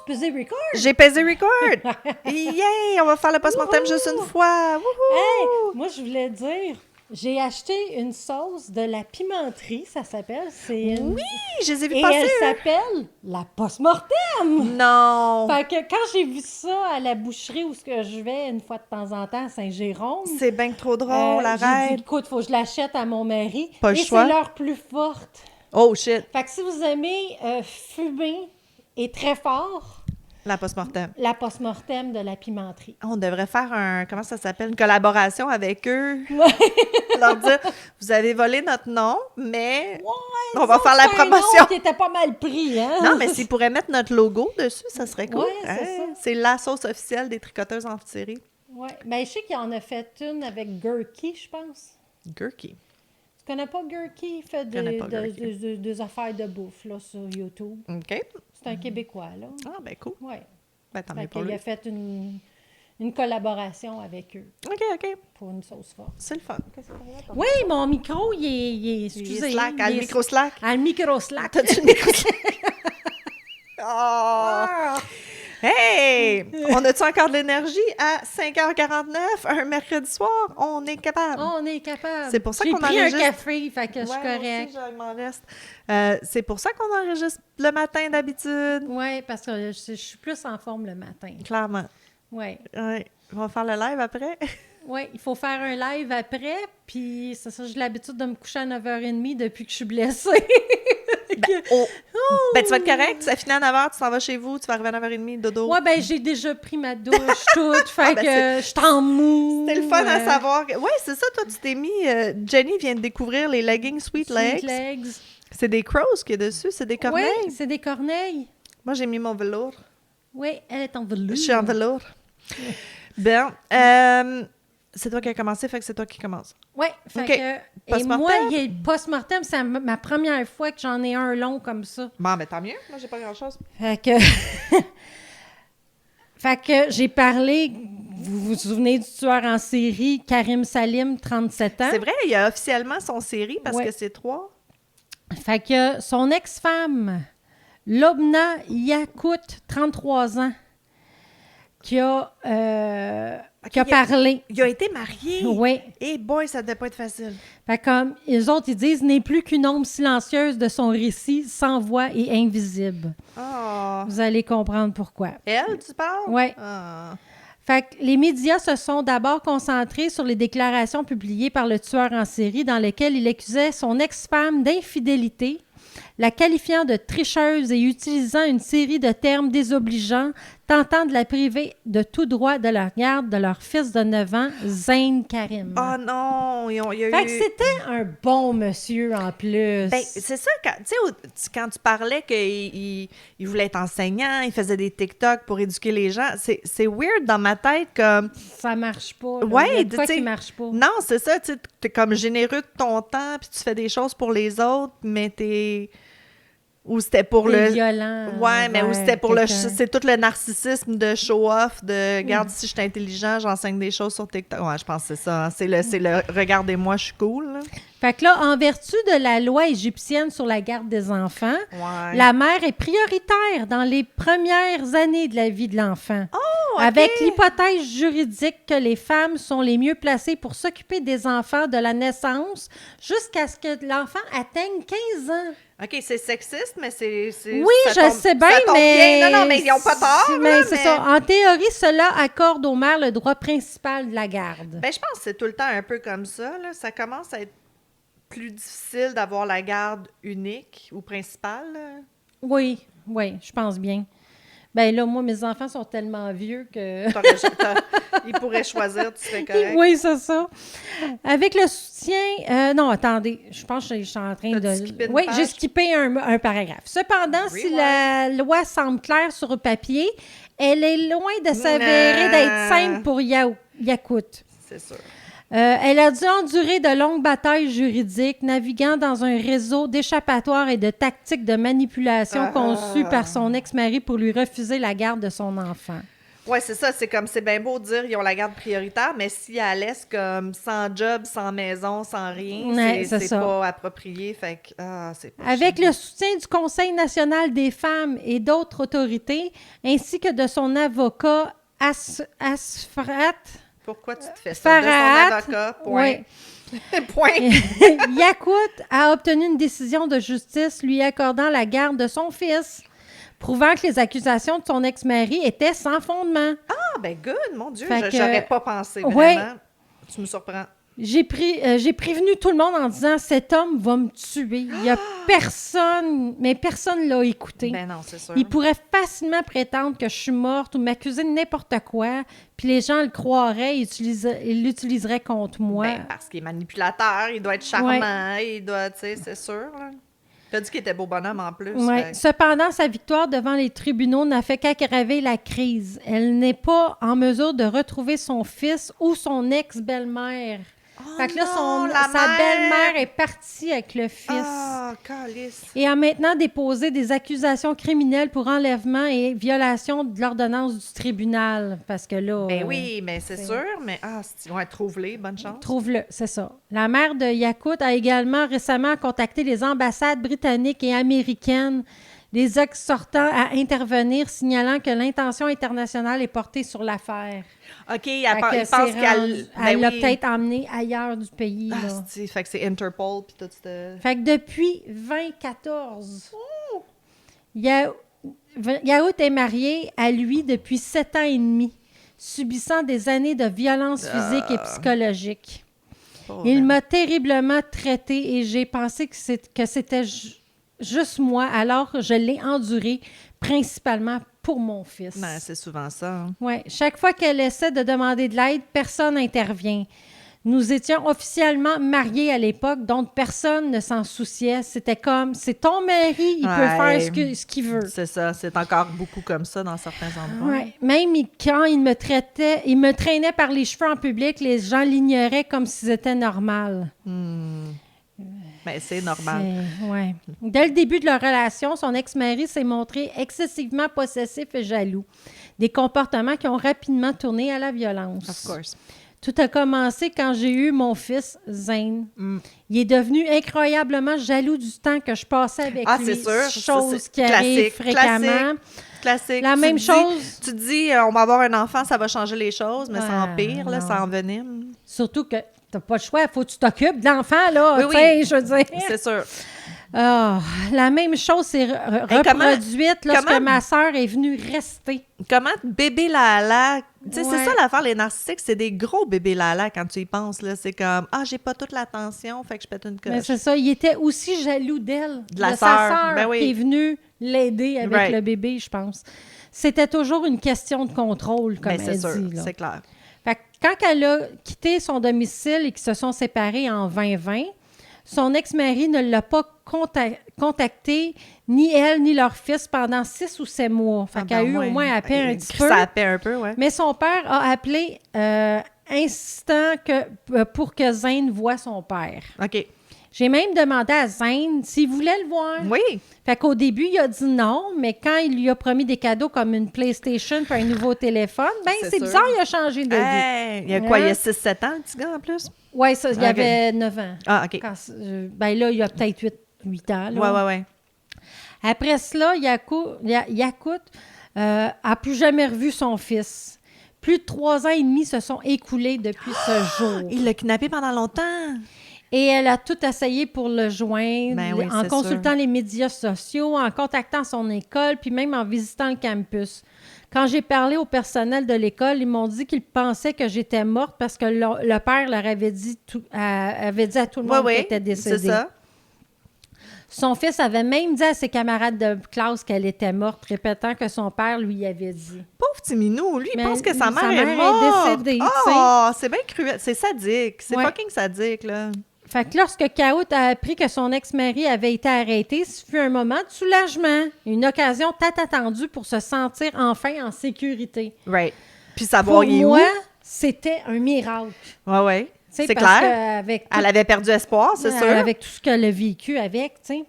pesé record? J'ai pesé record! Yay! On va faire le post-mortem juste une fois! Wouhou! Hey, moi, je voulais dire, j'ai acheté une sauce de la pimenterie, ça s'appelle. Oui! Je les ai vus Et passer! elle eux. s'appelle la post-mortem! Non! Fait que quand j'ai vu ça à la boucherie où je vais une fois de temps en temps à Saint-Jérôme, C'est bien trop drôle, j'ai dit, arrête! écoute, faut que je l'achète à mon mari. Pas le et choix. c'est l'heure plus forte. Oh shit! Fait que si vous aimez fumer et très fort, La post-mortem. la post-mortem de la pimenterie. On devrait faire comment ça s'appelle? Une collaboration avec eux. Leur dire, vous avez volé notre nom, mais on va faire la promotion. Qui était pas mal pris, hein? Non, mais s'ils pourraient mettre notre logo dessus, ça serait cool. Ouais, c'est ça. C'est la sauce officielle des tricoteuses en série. Oui, mais je sais qu'il en a fait une avec Gurky, je pense. Gurky. Tu connais pas Gurky? Il fait connais pas Gurky. des affaires de bouffe là, sur YouTube. OK. C'est un Québécois, là. Ah, ben cool. Oui. Ben, tant mieux Fait pour qu'il lui. a fait une collaboration avec eux OK, OK. pour une sauce forte. C'est le fun. Oui, mon micro, il est Il est excusez. slack, à il le est- micro slack. À le micro slack. T'as-tu le micro slack? Oh! Ah! Hey! On a-tu encore de l'énergie à 5h49 un mercredi soir? On est capable. On est capable. C'est pour ça J'ai qu'on pris enregistre. un café, fait que je suis Ouais, moi correcte. aussi, il m'en reste. C'est pour ça qu'on enregistre le matin d'habitude. Oui, parce que je suis plus en forme le matin. Clairement. Oui. Ouais. On va faire le live après. Oui, il faut faire un live après, puis c'est ça, j'ai l'habitude de me coucher à 9h30 depuis que je suis blessée. Ben, tu vas être correct. Ça finit à 9h, tu t'en vas chez vous, tu vas arriver à 9h30, dodo. Ouais, ben j'ai déjà pris ma douche toute, fait ben, que je suis en mou. C'était le fun à savoir. Ouais, c'est ça, toi, tu t'es mis... Jenny vient de découvrir les leggings Sweet Legs. Sweet legs. C'est des crows qu'il y a dessus, c'est des corneilles. Oui, c'est des corneilles. Moi, j'ai mis mon velours. Oui, elle est en velours. Je suis en velours. Bien. C'est toi qui as commencé, fait que c'est toi qui commence. Oui, fait OK. que... Et Post-mortem? moi, il y a post-mortem, c'est ma première fois que j'en ai un long comme ça. Bon, ben tant mieux. Moi, j'ai pas grand-chose. Fait que... fait que j'ai parlé... Vous vous souvenez du tueur en série, Karim Salim, 37 ans? C'est vrai, il y a officiellement son série parce Ouais. que c'est 3. Fait que son ex-femme, Lobna Yakout, 33 ans, qui a parlé. Il a été marié. Oui. Et boy, ça devait pas être facile. Fait comme les autres, ils disent, n'est plus qu'une ombre silencieuse de son récit, sans voix et invisible. Oh. Vous allez comprendre pourquoi. Elle, tu parles? Ouais. Ah. Fait que les médias se sont d'abord concentrés sur les déclarations publiées par le tueur en série dans lesquelles il accusait son ex-femme d'infidélité, la qualifiant de tricheuse et utilisant une série de termes désobligeants, tentant de la priver de tout droit de la garde de leur fils de 9 ans, Zayn Karim. Oh non! Il y a Fait eu... que c'était un bon monsieur en plus. Ben, c'est ça, quand tu parlais qu'il il voulait être enseignant, il faisait des TikTok pour éduquer les gens, c'est weird dans ma tête comme... Ça marche pas. Là. Ouais, Il y a de quoi tu sais, qui marche pas. Non, c'est ça, tu es comme généreux de ton temps, puis tu fais des choses pour les autres, mais t'es... Ou c'était pour T'es le... violent. Ouais, mais où c'était pour le... quelqu'un. C'est tout le narcissisme de show-off, de « Regarde, si je suis intelligent, j'enseigne des choses sur TikTok. » Ouais, je pense que c'est ça. Hein. C'est le « Regardez-moi, je suis cool. » Fait que là, en vertu de la loi égyptienne sur la garde des enfants, Ouais. la mère est prioritaire dans les premières années de la vie de l'enfant. Oh, ok. Avec l'hypothèse juridique que les femmes sont les mieux placées pour s'occuper des enfants de la naissance jusqu'à ce que l'enfant atteigne 15 ans. OK, c'est sexiste, mais c'est Oui, ça je tombe- sais bien, ça tombe mais... bien. Non, mais ils n'ont pas tort. Mais là, c'est ça. En théorie, cela accorde aux mères le droit principal de la garde. Ben, je pense que c'est tout le temps un peu comme ça. Là. Ça commence à être plus difficile d'avoir la garde unique ou principale. Là. Oui, je pense bien. Ben là, moi, mes enfants sont tellement vieux que... Ils pourraient choisir, tu serais correct. Oui, c'est ça. Avec le soutien... non, attendez, je pense que je suis en train T'as-tu skippé de... une Oui, page? j'ai skippé un paragraphe. Cependant, si Rewind. la loi semble claire sur le papier, elle est loin de s'avérer d'être simple pour Yakout. C'est sûr. Elle a dû endurer de longues batailles juridiques, naviguant dans un réseau d'échappatoires et de tactiques de manipulation conçues par son ex-mari pour lui refuser la garde de son enfant. Ouais, c'est ça. C'est comme, c'est bien beau de dire ils ont la garde prioritaire, mais si elle laisse comme sans job, sans maison, sans rien, Ouais, c'est ça. pas approprié. Fait que, c'est pas Avec chiant. le soutien du Conseil national des femmes et d'autres autorités, ainsi que de son avocat Asfrat Pourquoi tu te fais ça? De Farhat, son avocat, point. ouais. Point. Yakut a obtenu une décision de justice lui accordant la garde de son fils, prouvant que les accusations de son ex-mari étaient sans fondement. Ah, ben good, mon Dieu, Fait que- j'aurais pas pensé, vraiment. Ouais. Tu me surprends. J'ai prévenu tout le monde en disant « Cet homme va me tuer. » Il n'y a personne, mais personne l'a écouté. Ben non, c'est sûr. Il pourrait facilement prétendre que je suis morte ou m'accuser de n'importe quoi, puis les gens le croiraient et l'utiliseraient contre moi. Ben, parce qu'il est manipulateur, il doit être charmant, il doit, tu sais, c'est sûr, là. T'as dit qu'il était beau bonhomme en plus. Ouais. fait- Cependant, sa victoire devant les tribunaux n'a fait qu'aggraver la crise. Elle n'est pas en mesure de retrouver son fils ou son ex-belle-mère. Oh Fait que là, non, la sa mère! belle-mère est partie avec le fils. Ah, calice. Et a maintenant déposé des accusations criminelles pour enlèvement et violation de l'ordonnance du tribunal. Parce que là... Ben oui, mais c'est sûr, mais ouais, trouve-les, bonne chance. Trouve-le, c'est ça. La mère de Yakut a également récemment contacté les ambassades britanniques et américaines, les exhortant à intervenir, signalant que l'intention internationale est portée sur l'affaire. OK, Fait il que pense c'est qu'elle... rendu- ben elle l'a oui. peut-être emmené ailleurs du pays. Ah, Là. fait que c'est Interpol, puis tout ce... Fait que depuis 2014, Yaout est marié à lui depuis 7 ans et demi, subissant des années de violence physique et psychologique. Pauvre Il elle. m'a terriblement traité et j'ai pensé que c'était juste moi, alors je l'ai enduré principalement pour mon fils. Ben, c'est souvent ça. Hein. Ouais. Chaque fois qu'elle essaie de demander de l'aide, personne n'intervient. Nous étions officiellement mariés à l'époque, donc personne ne s'en souciait. C'était comme, c'est ton mari, il peut Ouais. faire ce qu'il veut. C'est ça, c'est encore beaucoup comme ça dans certains endroits. Ouais. Même quand il me traînait par les cheveux en public, les gens l'ignoraient comme si c'était normal. Ben, c'est normal. Ouais. Dès le début de leur relation, son ex-mari s'est montré excessivement possessif et jaloux. Des comportements qui ont rapidement tourné à la violence. Of course. Tout a commencé quand j'ai eu mon fils, Zane. Il est devenu incroyablement jaloux du temps que je passais avec lui. C'est sûr. Chose C'est qui arrive classique, fréquemment. Classique. La même chose. Tu te dis, on va avoir un enfant, ça va changer les choses, mais ça empire, là, non. ça envenime. Surtout que t'as pas le choix, il faut que tu t'occupes de l'enfant, là. Oui, tu sais, oui. je veux dire. C'est sûr. Ah, la même chose s'est reproduite lorsque comment- ma sœur est venue rester. Comment bébé Lala... Tu sais, Ouais. c'est ça l'affaire, les narcissiques, c'est des gros bébés Lala quand tu y penses, là. C'est comme, j'ai pas toute l'attention, fait que je pète une Mais coche. c'est ça, il était aussi jaloux d'elle, De la sa sœur. sœur Ben oui. qui est venue l'aider avec Right. le bébé, je pense. C'était toujours une question de contrôle, comme Ben, c'est elle sûr, dit. Là. c'est clair. Fait que quand elle a quitté son domicile et qu'ils se sont séparés en 2020, son ex-mari ne l'a pas contacté, ni elle, ni leur fils, pendant 6 ou 7 mois. Fait qu'elle a eu au moins à paix un petit peu. Ça a paix un peu, ouais. Mais son père a appelé insistant pour que Zane voie son père. OK. J'ai même demandé à Zane s'il voulait le voir. Oui. Fait qu'au début, il a dit non, mais quand il lui a promis des cadeaux comme une PlayStation puis un nouveau téléphone, C'est c'est sûr. bizarre, il a changé de vie. Hey, il y a quoi? Il y a Hein? 6-7 ans, le petit gars, en plus? Oui, ça, il Ok. avait 9 ans. Ah, OK. Ben là, il a peut-être 8 ans. Là. Ouais. Après cela, Yakut a plus jamais revu son fils. Plus de 3 ans et demi se sont écoulés depuis ce jour. Il l'a kidnappé pendant longtemps. Et elle a tout essayé pour le joindre, Ben oui, en c'est consultant les médias sociaux, en contactant son école, puis même en visitant le campus. Quand j'ai parlé au personnel de l'école, ils m'ont dit qu'ils pensaient que j'étais morte parce que le père leur avait dit, avait dit à tout le monde qu'elle était décédée. C'est ça. Son fils avait même dit à ses camarades de classe qu'elle était morte, répétant que son père lui avait dit. Pauvre petit minou, lui, il Mais pense que sa sa mère mère est est morte. décédée, C'est bien cruel. C'est sadique. C'est Ouais. fucking sadique, là. Fait que lorsque Kaut a appris que son ex-mari avait été arrêté, ce fut un moment de soulagement, une occasion tant attendue pour se sentir enfin en sécurité. Right. Puis savoir Pour il est où. moi, c'était un miracle. Ouais. Tu sais, C'est parce clair. qu'avec Elle avait perdu espoir, c'est sûr. Avec tout ce qu'elle a vécu avec, tu sais.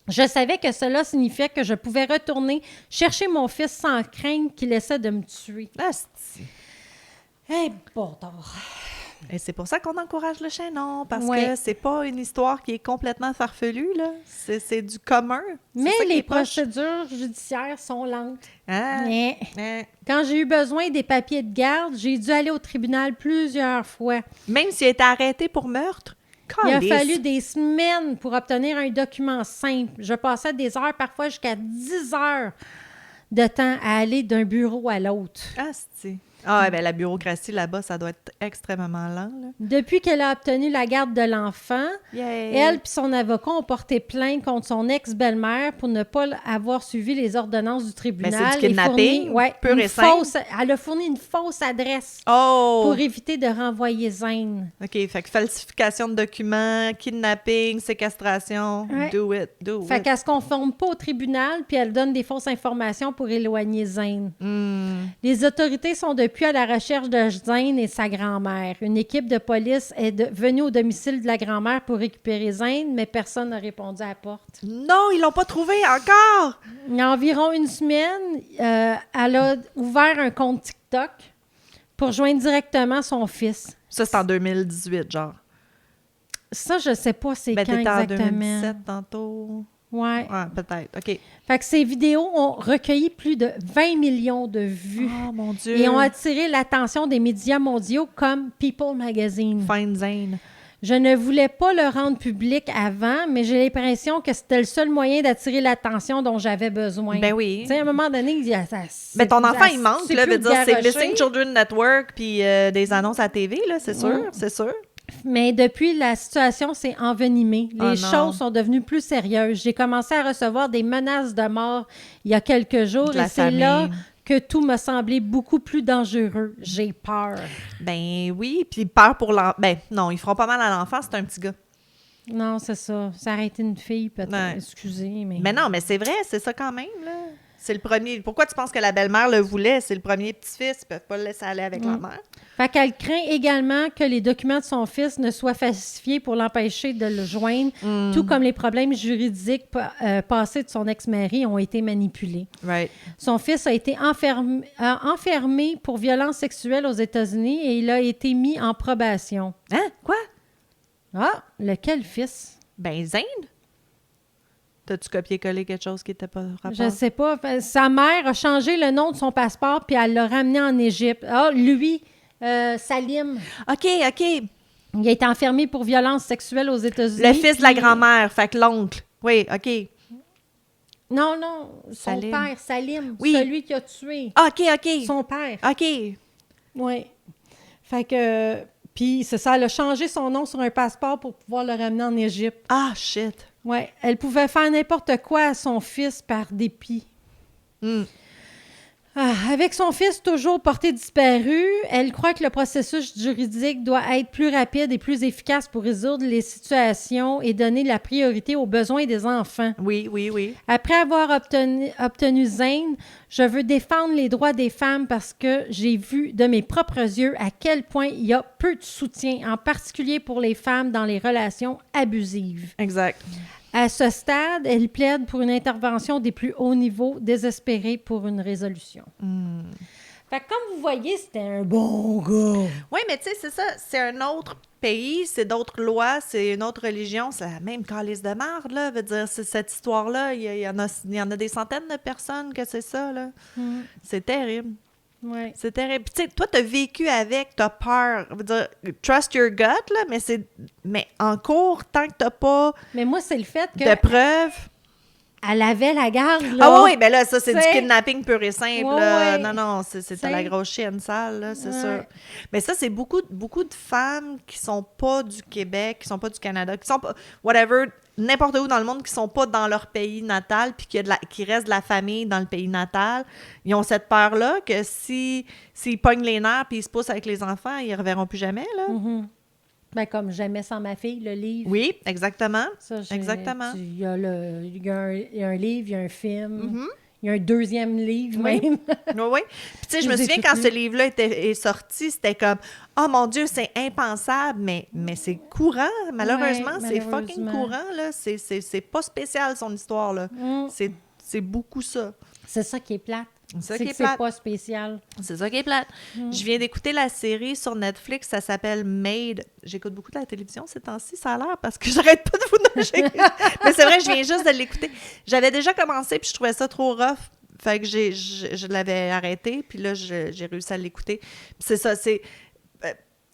Je savais que cela signifiait que je pouvais retourner chercher mon fils sans crainte qu'il essaie de me tuer. Asti. Eh, bâtard. Et c'est pour ça qu'on encourage le chaînon, parce Ouais. que c'est pas une histoire qui est complètement farfelue, là. C'est du commun. C'est Mais ça qui les est poche. procédures judiciaires sont lentes. Ah, Mais ah. quand j'ai eu besoin des papiers de garde, j'ai dû aller au tribunal plusieurs fois. Même s'il a été arrêté pour meurtre, Il a calisse. fallu des semaines pour obtenir un document simple. Je passais des heures, parfois jusqu'à 10 heures de temps à aller d'un bureau à l'autre. Asti. Ah, ben la bureaucratie là-bas, ça doit être extrêmement lent, là. Depuis qu'elle a obtenu la garde de l'enfant, Yay. elle et son avocat ont porté plainte contre son ex-belle-mère pour ne pas avoir suivi les ordonnances du tribunal. Ben, c'est du kidnapping, pur et simple. Elle a fourni une fausse adresse Oh! pour éviter de renvoyer Zane. OK, fait que falsification de documents, kidnapping, séquestration, Ouais. do it. Fait qu'elle se conforme pas au tribunal, puis elle donne des fausses informations pour éloigner Zane. Les autorités sont depuis à la recherche de Zane et sa grand-mère. Une équipe de police est venue au domicile de la grand-mère pour récupérer Zane, mais personne n'a répondu à la porte. Non, ils l'ont pas trouvé encore! Il y a environ une semaine, elle a ouvert un compte TikTok pour joindre directement son fils. Ça, c'est en 2018, genre. Ça, je sais pas c'est Ben, quand t'étais en exactement. 2017 tantôt. Ouais. Ouais, peut-être. OK. Fait que ces vidéos ont recueilli plus de 20 millions de vues. Oh, mon Dieu. Et ont attiré l'attention des médias mondiaux comme People Magazine. Find Zane. Je ne voulais pas le rendre public avant, mais j'ai l'impression que c'était le seul moyen d'attirer l'attention dont j'avais besoin. Ben oui. Tu sais, à un moment donné, il y a ça. Ben, ton enfant, il manque, là. Veut dire, c'est garocher. Missing Children Network, puis des annonces à TV, là, c'est sûr, c'est sûr. Mais depuis, la situation s'est envenimée. Les Oh non. choses sont devenues plus sérieuses. J'ai commencé à recevoir des menaces de mort il y a quelques jours De la et c'est là famille. que tout m'a semblé beaucoup plus dangereux. J'ai peur. Ben oui, puis peur pour l'enfant. Ben non, ils feront pas mal à l'enfant, c'est un petit gars. Non, c'est ça. Ça aurait été une fille, peut-être. Ouais. Excusez, mais... Mais non, mais c'est vrai, c'est ça quand même, là. C'est le premier. Pourquoi tu penses que la belle-mère le voulait? C'est le premier petit-fils, ils peuvent pas le laisser aller avec la mère. Fait qu'elle craint également que les documents de son fils ne soient falsifiés pour l'empêcher de le joindre, tout comme les problèmes juridiques passés de son ex-mari ont été manipulés. Right. Son fils a été enfermé pour violence sexuelle aux États-Unis et il a été mis en probation. Hein? Quoi? Ah, lequel fils? Ben Zane? T'as-tu copié-collé quelque chose qui était pas rapport? Je sais pas. Sa mère a changé le nom de son passeport puis elle l'a ramené en Égypte. Ah, lui, Salim, OK. il a été enfermé pour violence sexuelle aux États-Unis. Le fils de la puis- grand-mère, fait que l'oncle. Oui, OK. Non, son Salim. père, Salim, Oui. celui qui a tué OK. son père. OK. Oui. Fait que... Puis c'est ça, elle a changé son nom sur un passeport pour pouvoir le ramener en Égypte. Ah, shit. Oui, elle pouvait faire n'importe quoi à son fils par dépit. Avec son fils toujours porté disparu, elle croit que le processus juridique doit être plus rapide et plus efficace pour résoudre les situations et donner la priorité aux besoins des enfants. Oui. Après avoir obtenu Zane, je veux défendre les droits des femmes parce que j'ai vu de mes propres yeux à quel point il y a peu de soutien, en particulier pour les femmes dans les relations abusives. Exact. À ce stade, elle plaide pour une intervention des plus hauts niveaux, désespérée pour une résolution. Fait que comme vous voyez, c'était un bon gars. Oui, mais tu sais, c'est ça. C'est un autre pays, c'est d'autres lois, c'est une autre religion. C'est la même calice de marde, là. Veut dire, c'est cette histoire-là, il y en a des centaines de personnes que c'est ça, là. C'est terrible. Ouais. C'est terrible. Puis, tu sais, toi, t'as vécu avec, t'as peur. Veut dire, trust your gut, là, mais en cours, tant que t'as pas Mais moi, c'est le fait de qu'elle preuves. avait la garde, là. Ah oui, mais là, ça, c'est du T'sais. kidnapping pur et simple. Ouais, là. ouais. Non, c'était T'sais. la grosse chienne sale, là, c'est Ouais. sûr. Mais ça, c'est beaucoup de femmes qui sont pas du Québec, qui sont pas du Canada, qui sont pas, whatever, n'importe où dans le monde, qui sont pas dans leur pays natal, puis qui reste de la famille dans le pays natal. Ils ont cette peur-là que s'ils pognent les nerfs puis ils se poussent avec les enfants, ils reverront plus jamais, là. Ben, comme Jamais sans ma fille, le livre. Oui, exactement. Ça, Exactement. Il y a un livre, il y a un film. Il y a un deuxième livre, Oui. même. Oui. Puis, tu sais, je me Vous souviens quand écoutez. ce livre-là est sorti, c'était comme, oh mon Dieu, c'est impensable, mais c'est courant. Malheureusement, Ouais, c'est fucking malheureusement. courant, là. C'est pas spécial, son histoire, là. Mm. C'est beaucoup ça. C'est ça qui est plate. C'est ça C'est qui que est c'est plate. pas spécial. C'est ça qui est plate. Je viens d'écouter la série sur Netflix, ça s'appelle Made. J'écoute beaucoup de la télévision ces temps-ci, ça a l'air, parce que j'arrête pas de vous noger. Mais c'est vrai, je viens juste de l'écouter. J'avais déjà commencé, puis je trouvais ça trop rough. Fait que je l'avais arrêté, puis là, j'ai réussi à l'écouter. Puis c'est ça, c'est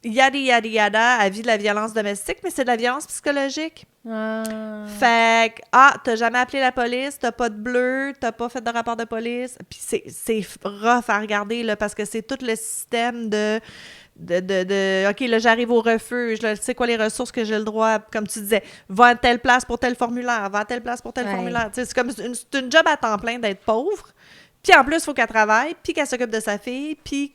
yada yada yada, avis de la violence domestique, mais c'est de la violence psychologique. Ah. Fait que, t'as jamais appelé la police, t'as pas de bleu, t'as pas fait de rapport de police. Puis c'est rough à regarder, là, parce que c'est tout le système de OK, là, j'arrive au refuge, là, tu sais quoi les ressources que j'ai le droit, comme tu disais, va à telle place pour tel formulaire, va à telle place pour tel Ouais. formulaire. Tu sais, c'est comme c'est une job à temps plein d'être pauvre. Puis en plus, il faut qu'elle travaille, puis qu'elle s'occupe de sa fille, puis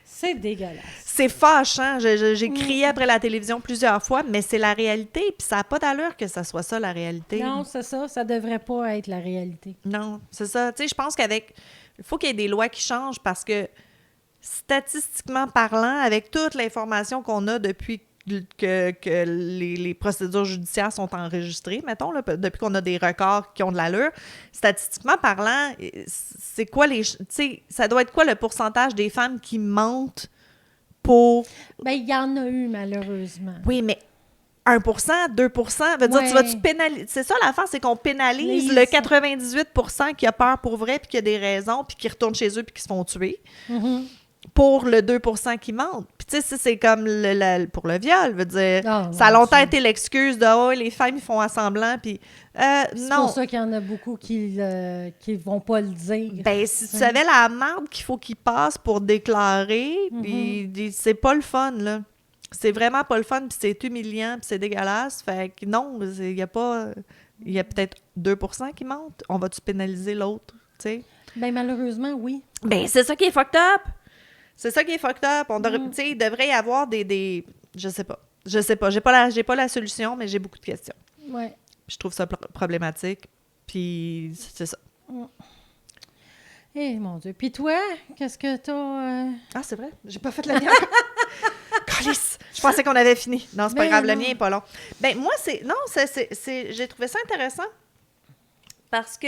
C'est dégueulasse. c'est fâchant. J'ai crié après la télévision plusieurs fois, mais c'est la réalité, puis ça n'a pas d'allure que ça soit ça, la réalité. Non, c'est ça. Ça devrait pas être la réalité. Non, c'est ça. Tu sais, je pense qu'avec... Il faut qu'il y ait des lois qui changent parce que, statistiquement parlant, avec toute l'information qu'on a depuis que les procédures judiciaires sont enregistrées, mettons, là, depuis qu'on a des records qui ont de l'allure, statistiquement parlant, c'est quoi les... Tu sais, ça doit être quoi le pourcentage des femmes qui mentent pour... Ben, il y en a eu, malheureusement. Oui, mais 1%, 2%, veut dire, Ouais. tu vas-tu pénaliser... C'est ça l'affaire, c'est qu'on pénalise le 98% qui a peur pour vrai, puis qui a des raisons, puis qui retournent chez eux, puis qui se font tuer, Mhm. pour le 2% qui mentent. Puis tu sais, c'est comme pour le viol, veut dire, Ah, ça a mon longtemps Dieu. été l'excuse de « Oh, les femmes, ils font à semblant », puis C'est non. pour ça qu'il y en a beaucoup qui vont pas le dire. Ben, si tu savais la merde qu'il faut qu'ils passent pour déclarer, c'est pas le fun, là. C'est vraiment pas le fun, puis c'est humiliant, puis c'est dégueulasse. Fait que non, il y a pas... Il y a peut-être 2% qui mentent. On va-tu pénaliser l'autre, tu sais? Ben, malheureusement, oui. Ben, c'est ça qui est fucked up! C'est ça qui est fucked up. Tu sais, il devrait y avoir des... Je sais pas. J'ai pas la solution, mais j'ai beaucoup de questions. Ouais. Je trouve ça problématique. Puis c'est ça. Eh, mon Dieu. Puis toi, qu'est-ce que t'as... Ah, c'est vrai? J'ai pas fait le mien encore. Calice! Je pensais qu'on avait fini. Non, c'est pas Ben grave. Le non. mien est pas long. Ben, moi, c'est... Non, j'ai trouvé ça intéressant parce que...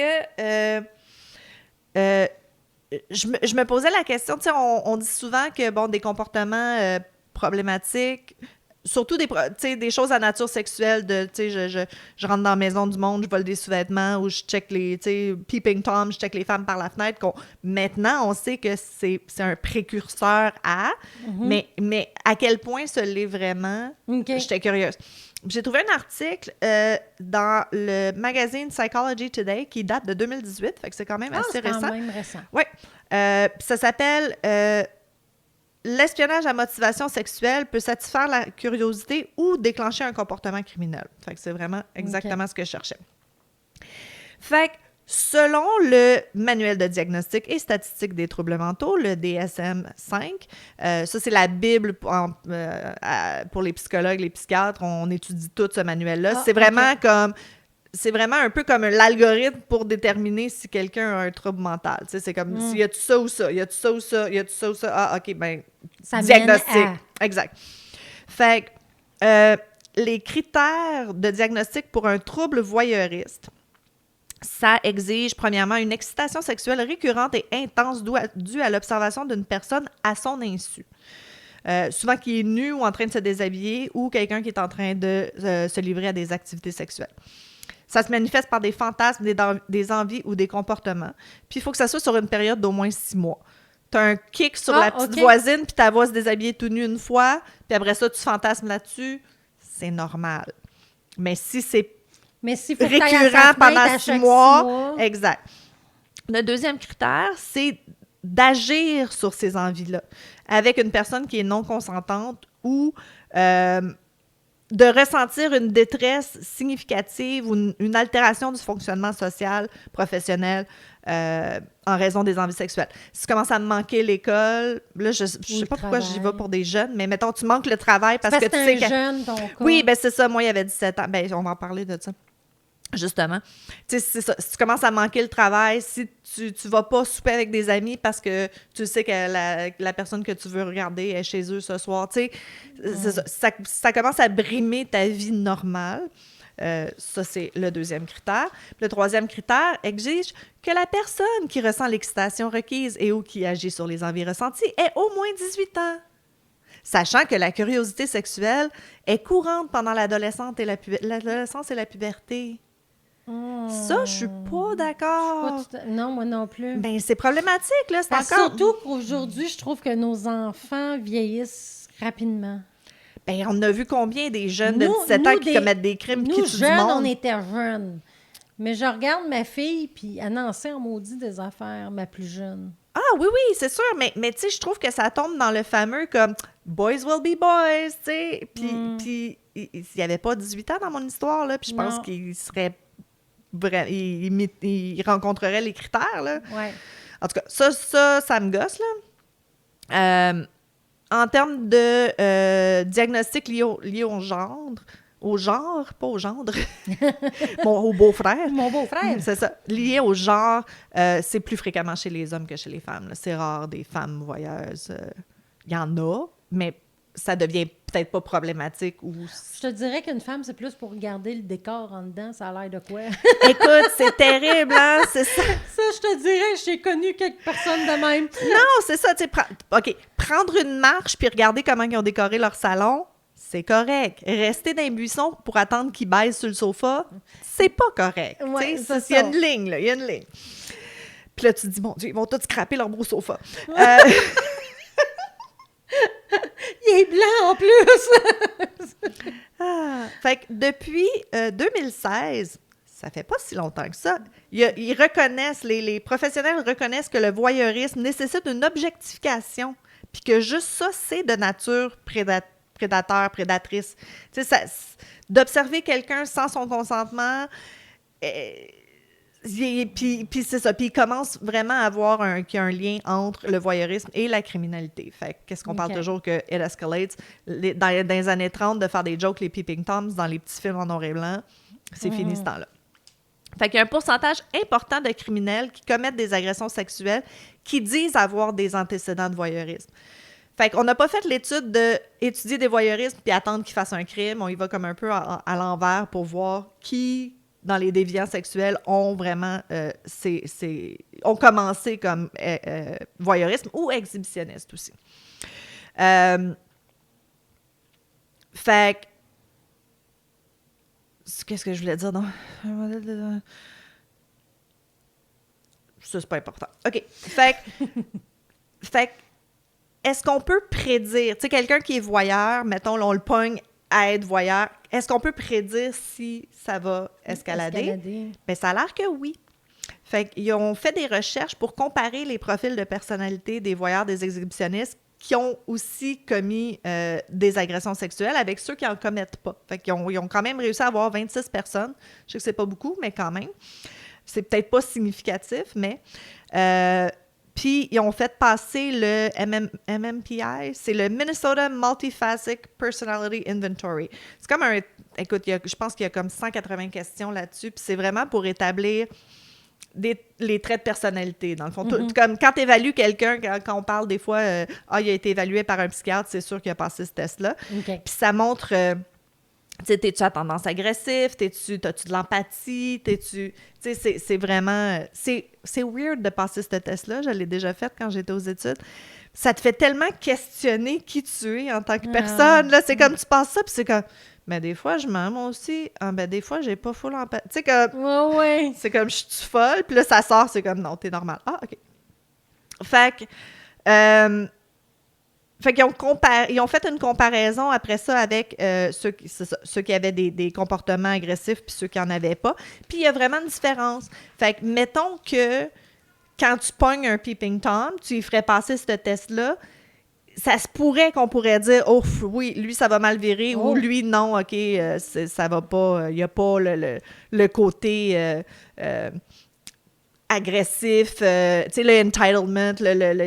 je me posais la question, tu sais, on dit souvent que, bon, des comportements problématiques, surtout des choses à nature sexuelle, tu sais, je rentre dans la maison du monde, je vole des sous-vêtements, ou je check tu sais, peeping Tom, je check les femmes par la fenêtre. Maintenant, on sait que c'est un précurseur à, mais à quel point ce l'est vraiment, OK. j'étais curieuse. J'ai trouvé un article dans le magazine Psychology Today qui date de 2018, fait que c'est quand même assez c'est récent. quand même récent. Oui. Ça s'appelle l'espionnage à motivation sexuelle peut satisfaire la curiosité ou déclencher un comportement criminel. Fait que c'est vraiment exactement ce que je cherchais. Fait que selon le manuel de diagnostic et statistique des troubles mentaux, le DSM-5, ça c'est la Bible pour les psychologues, les psychiatres, on étudie tout ce manuel-là. Ah, c'est vraiment comme... C'est vraiment un peu comme l'algorithme pour déterminer si quelqu'un a un trouble mental. Tu sais, c'est comme, y a-tu ça ou ça? Y a-tu ça ou ça? Y a-tu ça ou ça? Ah, OK, ben, Ça diagnostic. mène Exact. Fait que les critères de diagnostic pour un trouble voyeuriste, ça exige, premièrement, une excitation sexuelle récurrente et intense due à l'observation d'une personne à son insu. Souvent qui est nu ou en train de se déshabiller ou quelqu'un qui est en train de se livrer à des activités sexuelles. Ça se manifeste par des fantasmes, des envies ou des comportements. Puis il faut que ça soit sur une période d'au moins 6 mois. T'as un kick sur la petite voisine, puis ta voix se déshabiller tout nu une fois, puis après ça, tu fantasmes là-dessus, c'est normal. Mais si c'est faut récurrent pendant 6 mois, exact. Le deuxième critère, c'est d'agir sur ces envies-là avec une personne qui est non consentante ou de ressentir une détresse significative ou une altération du fonctionnement social, professionnel, en raison des envies sexuelles. Si tu commences à me manquer l'école, là, je sais pas pourquoi j'y vais pour des jeunes, mais mettons, tu manques le travail parce que tu sais que... jeune, ton cas. Oui, ben c'est ça. Moi, il y avait 17 ans. Ben, on va en parler de ça. Justement. Tu sais, c'est ça. Si tu commences à manquer le travail, si tu vas pas souper avec des amis parce que tu sais que la personne que tu veux regarder est chez eux ce soir, tu sais, c'est ça. Ça commence à brimer ta vie normale. Ça, c'est le deuxième critère. Puis le troisième critère exige que la personne qui ressent l'excitation requise et ou qui agit sur les envies ressenties ait au moins 18 ans. Sachant que la curiosité sexuelle est courante pendant l'adolescence et la puberté. Ça, je suis pas d'accord. Non, moi non plus. Ben, c'est problématique, là. C'est encore... Surtout qu'aujourd'hui, je trouve que nos enfants vieillissent rapidement. Ben, on a vu combien des jeunes de 17 ans qui commettent des crimes qui tuent du monde. Nous, jeunes, on était jeunes. Mais je regarde ma fille, puis elle en sait en maudit des affaires, ma plus jeune. Ah oui, c'est sûr. Mais tu sais, je trouve que ça tombe dans le fameux comme « boys will be boys », tu sais. Puis il n'y avait pas 18 ans dans mon histoire, là. Puis je pense qu'il serait... il rencontrerait les critères, là. Ouais. En tout cas, ça me gosse, là. En termes de diagnostic lié au gendre, pas au gendre, au beau-frère. Mon beau-frère. C'est ça. Lié au genre, c'est plus fréquemment chez les hommes que chez les femmes, là. C'est rare des femmes voyeuses. Il y en a, mais ça devient peut-être pas problématique. Je te dirais qu'une femme, c'est plus pour regarder le décor en dedans. Ça a l'air de quoi? Écoute, c'est terrible, hein? C'est ça. Ça, je te dirais, j'ai connu quelques personnes de même. Non, c'est ça. OK, prendre une marche puis regarder comment ils ont décoré leur salon, c'est correct. Rester dans les buissons pour attendre qu'ils baissent sur le sofa, c'est pas correct. Ouais, il y a une ligne, là. Il y a une ligne. Puis là, tu te dis, bon Dieu, ils vont tous scraper leur beau sofa. Il est blanc en plus! Fait que depuis 2016, ça fait pas si longtemps que ça, ils reconnaissent, les professionnels reconnaissent que le voyeurisme nécessite une objectification, puis que juste ça, c'est de nature prédateur, prédatrice. Tu sais, d'observer quelqu'un sans son consentement... Puis c'est ça. Puis il commence vraiment à avoir qu'il y a un lien entre le voyeurisme et la criminalité. Fait qu'est-ce qu'on parle toujours que it escalates. Dans les années 30, de faire des jokes, les peeping toms dans les petits films en noir et blanc, c'est fini ce temps-là. Fait qu'il y a un pourcentage important de criminels qui commettent des agressions sexuelles qui disent avoir des antécédents de voyeurisme. Fait qu'on n'a pas fait l'étude d'étudier des voyeurismes puis attendre qu'ils fassent un crime. On y va comme un peu à l'envers pour voir qui... dans les déviants sexuels, ont vraiment ont commencé comme voyeurisme ou exhibitionniste aussi. Fait que... Qu'est-ce que je voulais dire? Ça, c'est pas important. OK. Fait que est-ce qu'on peut prédire... Tu sais, quelqu'un qui est voyeur, mettons, là, on le pogne à être voyeur, est-ce qu'on peut prédire si ça va escalader? Bien, ça a l'air que oui. Fait qu'ils ont fait des recherches pour comparer les profils de personnalité des voyeurs, des exhibitionnistes qui ont aussi commis des agressions sexuelles avec ceux qui n'en commettent pas. Fait qu'ils ont quand même réussi à avoir 26 personnes. Je sais que c'est pas beaucoup, mais quand même. C'est peut-être pas significatif, mais... Puis, ils ont fait passer le MMPI, c'est le Minnesota Multiphasic Personality Inventory. C'est comme un... Écoute, je pense qu'il y a comme 180 questions là-dessus, puis c'est vraiment pour établir les traits de personnalité, dans le fond. Comme quand tu évalues quelqu'un, quand on parle des fois, il a été évalué par un psychiatre, c'est sûr qu'il a passé ce test-là. Okay. Puis ça montre... t'es-tu à tendance agressive? T'as-tu de l'empathie? C'est vraiment... C'est weird de passer ce test-là. Je l'ai déjà fait quand j'étais aux études. Ça te fait tellement questionner qui tu es en tant que personne. Là, c'est comme tu passes ça, puis c'est comme... Mais des fois, je m'aime aussi. Des fois, j'ai pas full empathie. Tu sais, comme... Ouais. C'est comme, je suis folle. Puis là, ça sort, c'est comme, non, t'es normal. Ah, OK. Fait que... Fait qu'ils ont fait une comparaison après ça avec ceux qui avaient des comportements agressifs puis ceux qui n'en avaient pas. Puis il y a vraiment une différence. Fait que mettons que quand tu pognes un peeping Tom, tu y ferais passer ce test-là, ça se pourrait qu'on pourrait dire « Oh, oui, lui, ça va mal virer » ou « Lui, non, OK, ça va pas, il n'y a pas le côté... agressif, tu sais, le entitlement,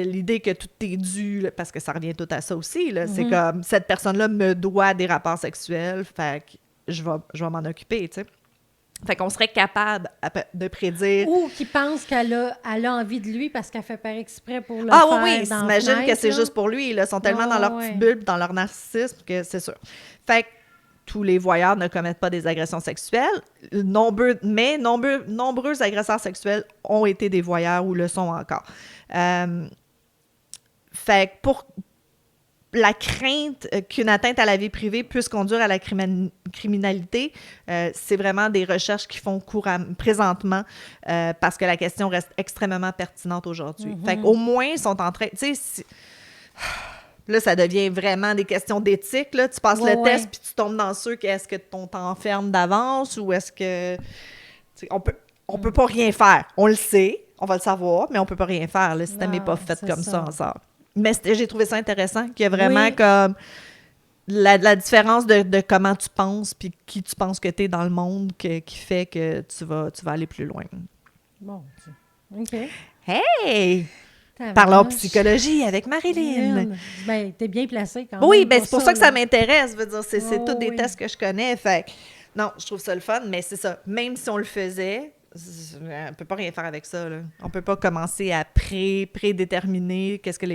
l'idée que tout est dû, parce que ça revient tout à ça aussi, là, c'est comme, cette personne-là me doit des rapports sexuels, fait que je vais m'en occuper, tu sais. Fait qu'on serait capable de prédire... Ou qui pense qu'elle a envie de lui parce qu'elle fait par exprès pour le Ah faire oui, oui, dans la s'imagine que fenêtre, c'est là. juste pour lui. Là. Ils sont tellement dans leur petite bulle, dans leur narcissisme, que c'est sûr. Fait que tous les voyeurs ne commettent pas des agressions sexuelles, nombreux agresseurs sexuels ont été des voyeurs ou le sont encore. Fait que pour la crainte qu'une atteinte à la vie privée puisse conduire à la criminalité, c'est vraiment des recherches qui font présentement parce que la question reste extrêmement pertinente aujourd'hui. Fait qu'au moins, ils sont en train... Tu sais, là, ça devient vraiment des questions d'éthique. Là. Tu passes le test puis tu tombes dans ceux que est-ce que on t'enferme d'avance ou est-ce que... On peut pas rien faire. On le sait, on va le savoir, mais on peut pas rien faire. Le système n'est pas fait comme ça ensemble. Mais j'ai trouvé ça intéressant qu'il y a vraiment comme la différence de comment tu penses puis qui tu penses que tu es dans le monde qui fait que tu vas aller plus loin. Bon, OK. Hey! Parlons psychologie avec Marilyn. Ben, t'es bien placée quand même. Oui, ben c'est pour ça que ça m'intéresse. Je veux dire, c'est tous des oui. tests que je connais. Fait non, je trouve ça le fun, mais c'est ça. Même si on le faisait, on peut pas rien faire avec ça. Là. On peut pas commencer à prédéterminer qu'est-ce que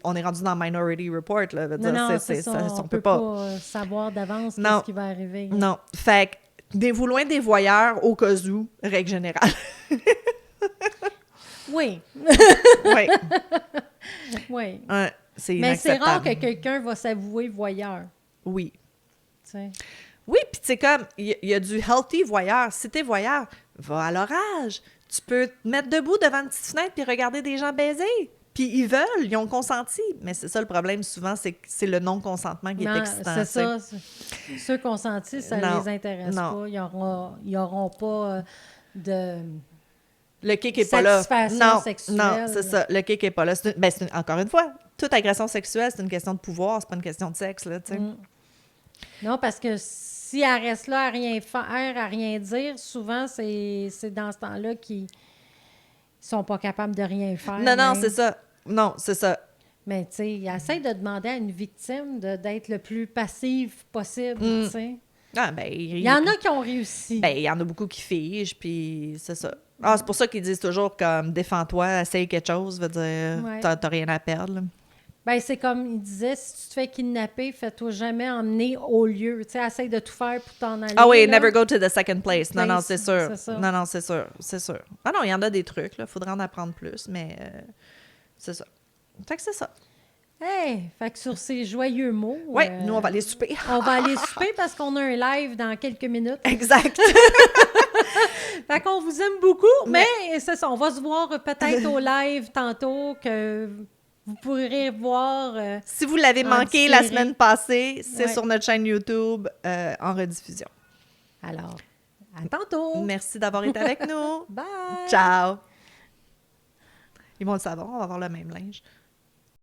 on est rendu dans Minority Report. Là, veut dire, non, c'est ça. On peut pas savoir d'avance ce qui va arriver. Là. Non. Fait que des-vous loin des voyeurs au cas où, règle générale. Oui. Oui. Oui. C'est mais c'est rare inacceptable. que quelqu'un va s'avouer voyeur. Oui. T'sais. Oui, puis c'est comme, il y a du healthy voyeur. Si t'es voyeur, va à l'orage. Tu peux te mettre debout devant une petite fenêtre puis regarder des gens baiser. Puis ils veulent, ils ont consenti. Mais c'est ça le problème souvent, c'est que c'est le non-consentement qui est excitant. C'est ça. Ceux consentis, ça les intéresse pas. Ils auront pas de... Le kick est pas là. Satisfaction sexuelle. Non, c'est ça. Le kick est pas là. Encore une fois, toute agression sexuelle, c'est une question de pouvoir, c'est pas une question de sexe, là, tu sais. Non, parce que si elle reste là à rien faire, à rien dire, souvent, c'est dans ce temps-là qu'ils sont pas capables de rien faire. Non, c'est ça. Non, c'est ça. Mais, tu sais, essaie de demander à une victime d'être le plus passive possible, tu sais. Ah, ben, il y en a qui ont réussi. Ben, il y en a beaucoup qui figent, puis c'est ça. Ah, c'est pour ça qu'ils disent toujours comme défends-toi, essaye quelque chose, veut dire t'as rien à perdre. Là. Ben, c'est comme il disait, si tu te fais kidnapper, fais-toi jamais emmener au lieu. Tu sais, essaye de tout faire pour t'en aller. Ah oui, là. never go to the second place. Non, c'est sûr. C'est ça. Non, c'est sûr. C'est sûr. Ah non, il y en a des trucs, là. Faudrait en apprendre plus, mais c'est ça. Fait que c'est ça. Hey, fait que sur ces joyeux mots... Oui, nous, on va aller souper. On va aller souper parce qu'on a un live dans quelques minutes. Exact. Fait qu'on vous aime beaucoup, mais c'est ça, on va se voir peut-être au live tantôt que vous pourrez voir... si vous l'avez manqué la semaine passée, c'est sur notre chaîne YouTube en rediffusion. Alors, à tantôt! Merci d'avoir été avec nous. Bye! Ciao! Ils vont le savoir, on va avoir le même linge.